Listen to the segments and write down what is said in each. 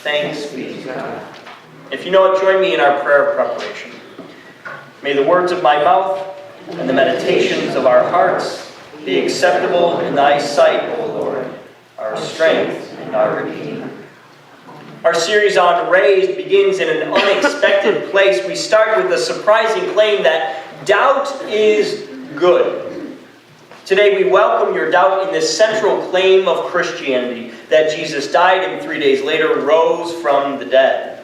Thanks be to God. If you know it, join me in our prayer of preparation. May the words of my mouth and the meditations of our hearts be acceptable in thy sight, O Lord, our strength and our Redeemer. Our series on Raised begins in an unexpected place. We start with the surprising claim that doubt is good. Today we welcome your doubt in this central claim of Christianity, that Jesus died and 3 days later rose from the dead.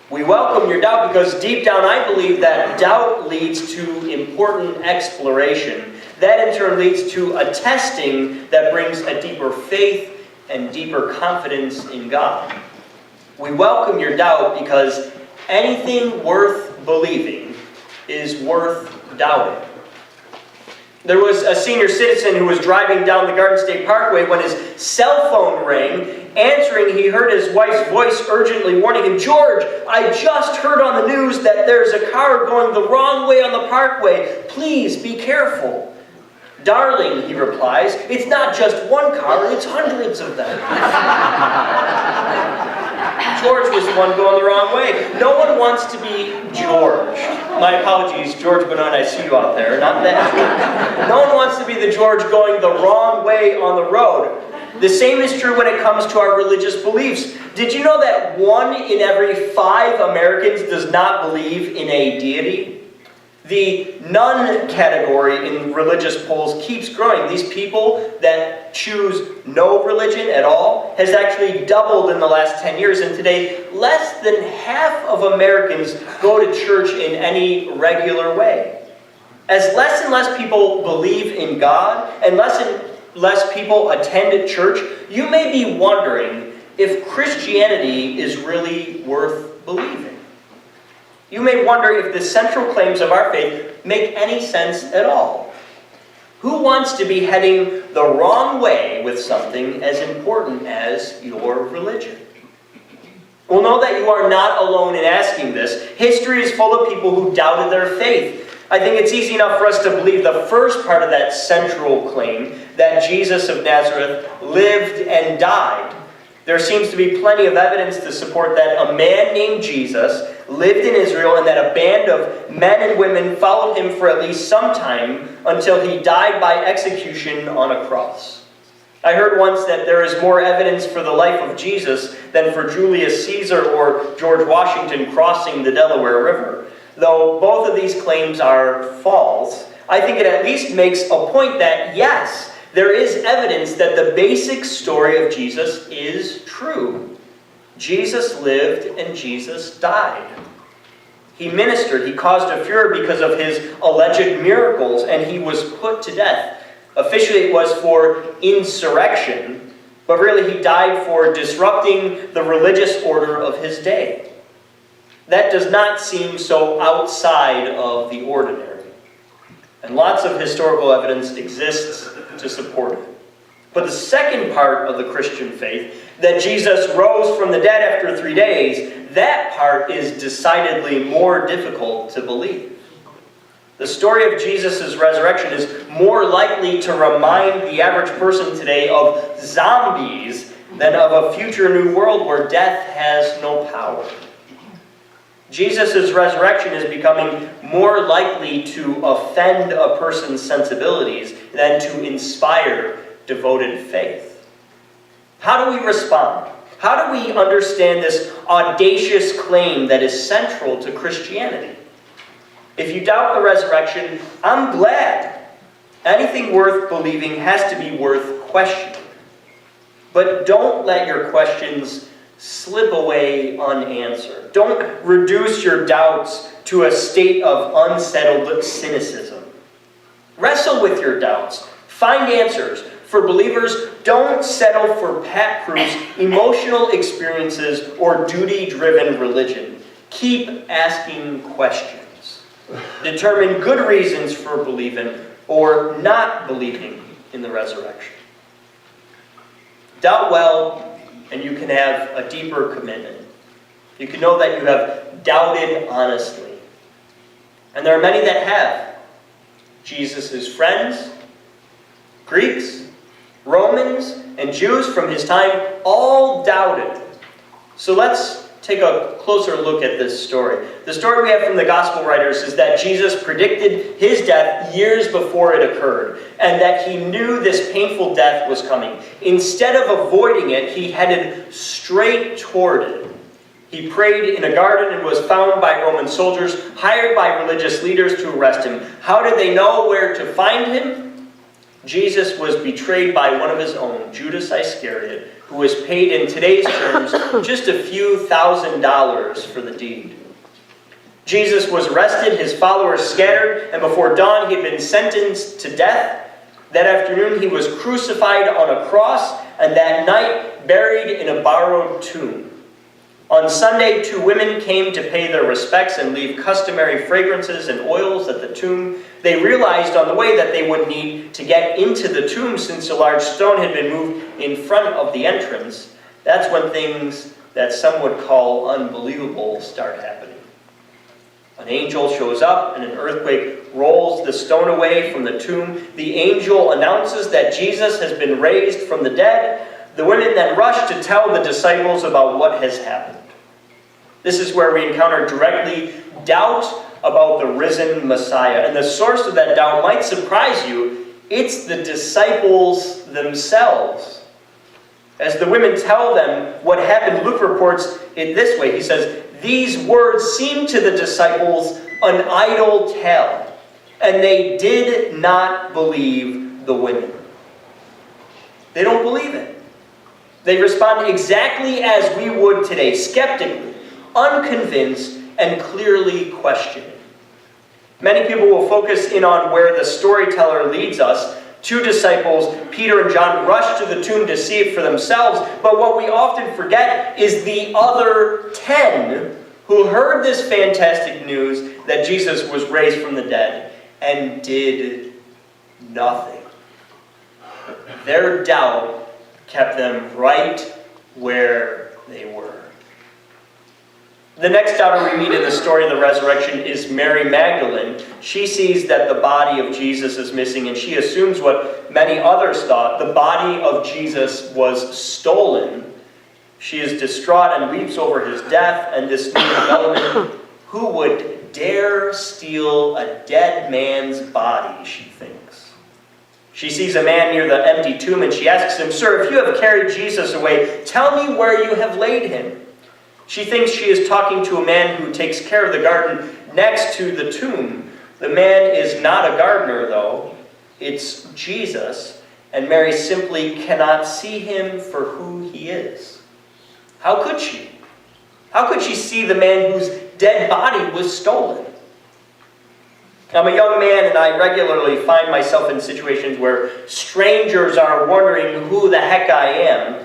We welcome your doubt because deep down I believe that doubt leads to important exploration. That in turn leads to a testing that brings a deeper faith and deeper confidence in God. We welcome your doubt because anything worth believing is worth doubting. There was a senior citizen who was driving down the Garden State Parkway when his cell phone rang. Answering, he heard his wife's voice urgently warning him, "George, I just heard on the news that there's a car going the wrong way on the parkway. Please be careful." "Darling," he replies, "it's not just one car, it's hundreds of them." George was the one going the wrong way. No one wants to be George. My apologies, George Benoit, I see you out there. Not that. No one wants to be the George going the wrong way on the road. The same is true when it comes to our religious beliefs. Did you know that 1 in every 5 Americans does not believe in a deity? The none category in religious polls keeps growing. These people that choose no religion at all has actually doubled in the last 10 years. And today, less than half of Americans go to church in any regular way. As less and less people believe in God, and less people attend church, you may be wondering if Christianity is really worth believing. You may wonder if the central claims of our faith make any sense at all. Who wants to be heading the wrong way with something as important as your religion? Well, know that you are not alone in asking this. History is full of people who doubted their faith. I think it's easy enough for us to believe the first part of that central claim, that Jesus of Nazareth lived and died. There seems to be plenty of evidence to support that a man named Jesus lived in Israel and that a band of men and women followed him for at least some time until he died by execution on a cross. I heard once that there is more evidence for the life of Jesus than for Julius Caesar or George Washington crossing the Delaware River. Though both of these claims are false, I think it at least makes a point that, yes, there is evidence that the basic story of Jesus is true. Jesus lived and Jesus died. He ministered. He caused a furor because of his alleged miracles, and he was put to death. Officially, it was for insurrection, but really he died for disrupting the religious order of his day. That does not seem so outside of the ordinary. And lots of historical evidence exists to support it. But the second part of the Christian faith, that Jesus rose from the dead after 3 days, that part is decidedly more difficult to believe. The story of Jesus' resurrection is more likely to remind the average person today of zombies than of a future new world where death has no power. Jesus' resurrection is becoming more likely to offend a person's sensibilities than to inspire devoted faith. How do we respond? How do we understand this audacious claim that is central to Christianity? If you doubt the resurrection, I'm glad. Anything worth believing has to be worth questioning. But don't let your questions slip away unanswered. Don't reduce your doubts to a state of unsettled cynicism. Wrestle with your doubts. Find answers. For believers, don't settle for pat-proofs, emotional experiences, or duty-driven religion. Keep asking questions. Determine good reasons for believing or not believing in the resurrection. Doubt well, and you can have a deeper commitment. You can know that you have doubted honestly. And there are many that have. Jesus' friends, Greeks, Romans, and Jews from his time all doubted. So let's take a closer look at this story. The story we have from the gospel writers is that Jesus predicted his death years before it occurred, and that he knew this painful death was coming. Instead of avoiding it, he headed straight toward it. He prayed in a garden and was found by Roman soldiers, hired by religious leaders to arrest him. How did they know where to find him? Jesus was betrayed by one of his own, Judas Iscariot, who was paid in today's terms just a few $1,000s for the deed. Jesus was arrested, his followers scattered, and before dawn he had been sentenced to death. That afternoon he was crucified on a cross, and that night buried in a borrowed tomb. On Sunday, 2 women came to pay their respects and leave customary fragrances and oils at the tomb. They realized on the way that they would need to get into the tomb since a large stone had been moved in front of the entrance. That's when things that some would call unbelievable start happening. An angel shows up and an earthquake rolls the stone away from the tomb. The angel announces that Jesus has been raised from the dead. The women then rush to tell the disciples about what has happened. This is where we encounter directly doubt about the risen Messiah. And the source of that doubt might surprise you. It's the disciples themselves. As the women tell them what happened, Luke reports it this way. He says, "These words seemed to the disciples an idle tale, and they did not believe the women." They don't believe it. They respond exactly as we would today, skeptically, unconvinced, and clearly questioning. Many people will focus in on where the storyteller leads us. 2 disciples, Peter and John, rushed to the tomb to see it for themselves, but what we often forget is the other 10 who heard this fantastic news that Jesus was raised from the dead and did nothing. Their doubt kept them right where they were. The next doubter we meet in the story of the resurrection is Mary Magdalene. She sees that the body of Jesus is missing, and she assumes what many others thought. The body of Jesus was stolen. She is distraught and weeps over his death and this new development. Who would dare steal a dead man's body, she thinks. She sees a man near the empty tomb and she asks him, "Sir, if you have carried Jesus away, tell me where you have laid him." She thinks she is talking to a man who takes care of the garden next to the tomb. The man is not a gardener, though. It's Jesus, and Mary simply cannot see him for who he is. How could she? How could she see the man whose dead body was stolen? I'm a young man, and I regularly find myself in situations where strangers are wondering who the heck I am.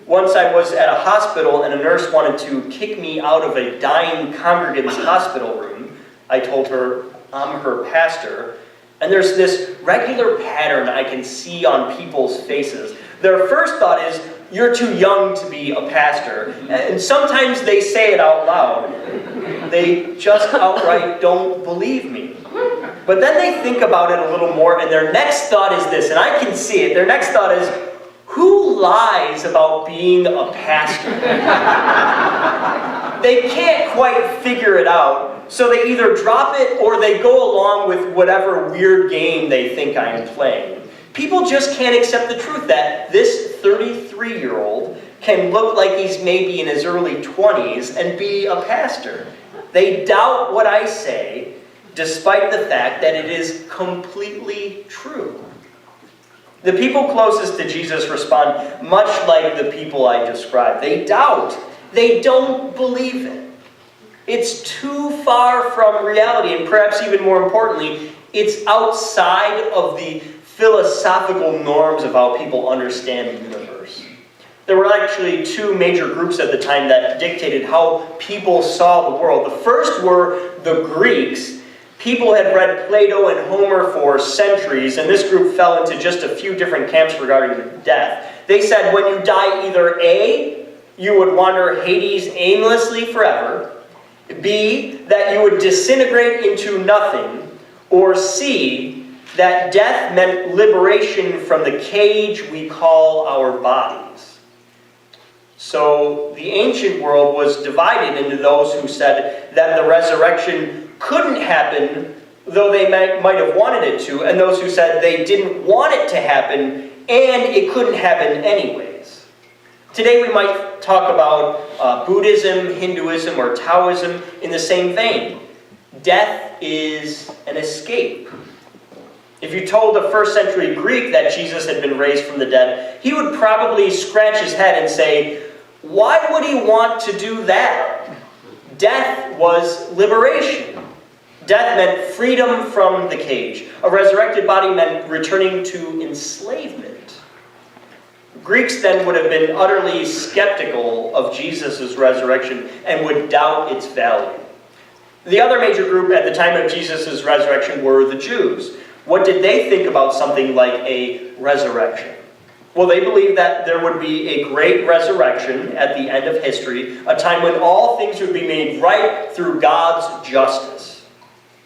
Once I was at a hospital and a nurse wanted to kick me out of a dying congregant's hospital room. I told her I'm her pastor. And there's this regular pattern I can see on people's faces. Their first thought is, "You're too young to be a pastor." And sometimes they say it out loud. They just outright don't believe me. But then they think about it a little more, and their next thought is this, and I can see it. Their next thought is, who lies about being a pastor? They can't quite figure it out, so they either drop it or they go along with whatever weird game they think I'm playing. People just can't accept the truth that this 33-year-old can look like he's maybe in his early 20s and be a pastor. They doubt what I say, despite the fact that it is completely true. The people closest to Jesus respond much like the people I described. They doubt. They don't believe it. It's too far from reality, and perhaps even more importantly, it's outside of the philosophical norms of how people understand the universe. There were actually 2 major groups at the time that dictated how people saw the world. The first were the Greeks. People had read Plato and Homer for centuries, and this group fell into just a few different camps regarding death. They said when you die, either A, you would wander Hades aimlessly forever, B, that you would disintegrate into nothing, or C, that death meant liberation from the cage we call our bodies. So the ancient world was divided into those who said that the resurrection couldn't happen, though they might have wanted it to, and those who said they didn't want it to happen, and it couldn't happen anyways. Today we might talk about Buddhism, Hinduism, or Taoism in the same vein. Death is an escape. If you told a first century Greek that Jesus had been raised from the dead, he would probably scratch his head and say, why would he want to do that? Death was liberation. Death meant freedom from the cage. A resurrected body meant returning to enslavement. Greeks then would have been utterly skeptical of Jesus' resurrection and would doubt its value. The other major group at the time of Jesus' resurrection were the Jews. What did they think about something like a resurrection? Well, they believed that there would be a great resurrection at the end of history, a time when all things would be made right through God's justice.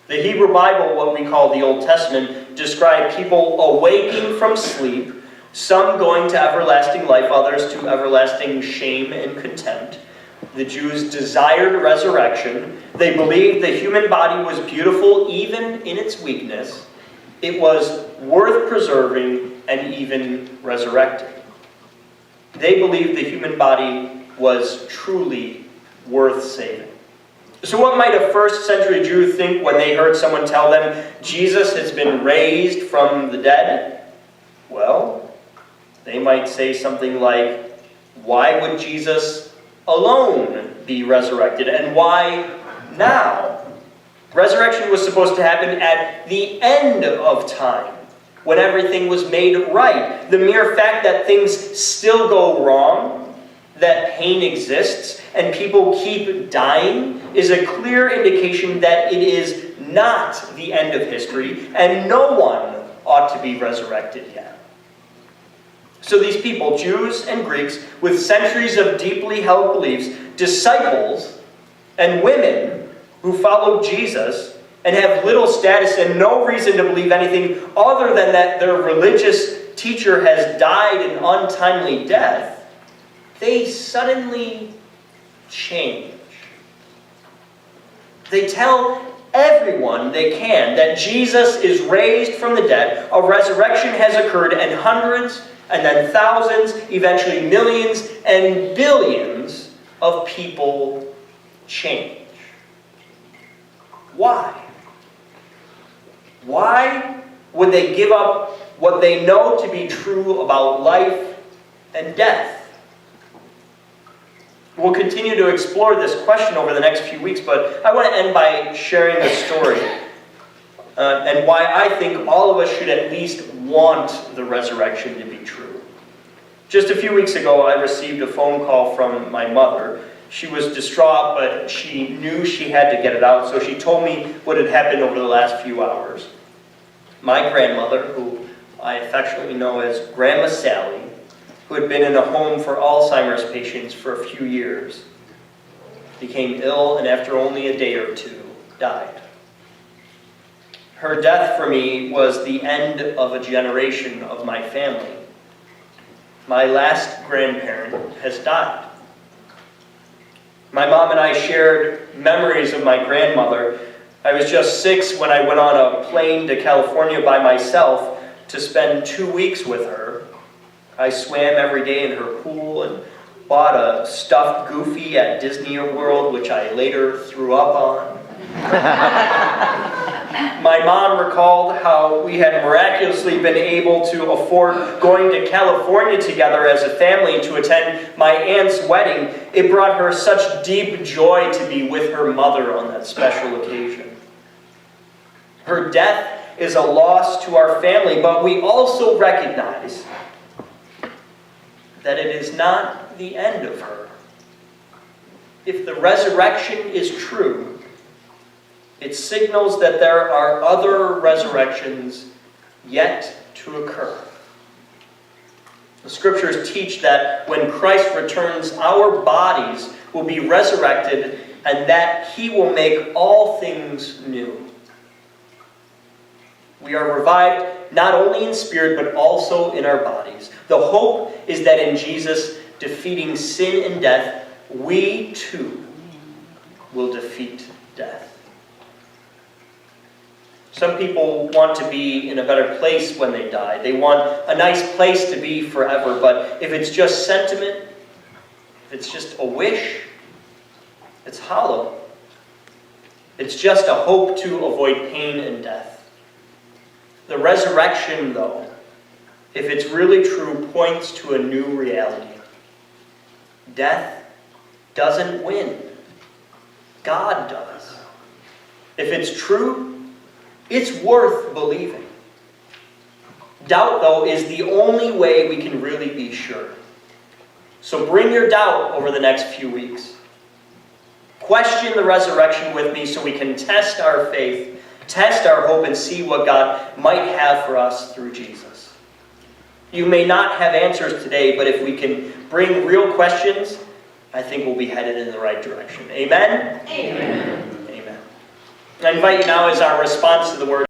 The Hebrew Bible, what we call the Old Testament, described people awaking from sleep, some going to everlasting life, others to everlasting shame and contempt. The Jews desired resurrection. They believed the human body was beautiful even in its weakness. It was worth preserving and even resurrecting. They believed the human body was truly worth saving. So what might a first century Jew think when they heard someone tell them Jesus has been raised from the dead? Well, they might say something like, why would Jesus alone be resurrected? And why now? Resurrection was supposed to happen at the end of time, when everything was made right. The mere fact that things still go wrong, that pain exists, and people keep dying is a clear indication that it is not the end of history, and no one ought to be resurrected yet. So these people, Jews and Greeks, with centuries of deeply held beliefs, disciples and women who followed Jesus and have little status and no reason to believe anything other than that their religious teacher has died an untimely death, they suddenly change. They tell everyone they can that Jesus is raised from the dead, a resurrection has occurred, and hundreds and then thousands, eventually millions and billions of people change. Why? Why would they give up what they know to be true about life and death? We'll continue to explore this question over the next few weeks, but I want to end by sharing a story and why I think all of us should at least want the resurrection to be true. Just a few weeks ago, I received a phone call from my mother. She was distraught, but she knew she had to get it out, so she told me what had happened over the last few hours. My grandmother, who I affectionately know as Grandma Sally, who had been in a home for Alzheimer's patients for a few years, became ill and after only a day or two, died. Her death for me was the end of a generation of my family. My last grandparent has died. My mom and I shared memories of my grandmother. I was just 6 when I went on a plane to California by myself to spend 2 weeks with her. I swam every day in her pool and bought a stuffed Goofy at Disney World, which I later threw up on. My mom recalled how we had miraculously been able to afford going to California together as a family to attend my aunt's wedding. It brought her such deep joy to be with her mother on that special occasion. Her death is a loss to our family, but we also recognize that it is not the end of her. If the resurrection is true, it signals that there are other resurrections yet to occur. The scriptures teach that when Christ returns, our bodies will be resurrected and that he will make all things new. We are revived not only in spirit but also in our bodies. The hope is that in Jesus defeating sin and death, we too will defeat death. Some people want to be in a better place when they die. They want a nice place to be forever, but if it's just sentiment, if it's just a wish, it's hollow. It's just a hope to avoid pain and death. The resurrection, though, if it's really true, points to a new reality. Death doesn't win. God does. If it's true, it's worth believing. Doubt, though, is the only way we can really be sure. So bring your doubt over the next few weeks. Question the resurrection with me so we can test our faith, test our hope, and see what God might have for us through Jesus. You may not have answers today, but if we can bring real questions, I think we'll be headed in the right direction. Amen? Amen. Amen. I invite you now as our response to the word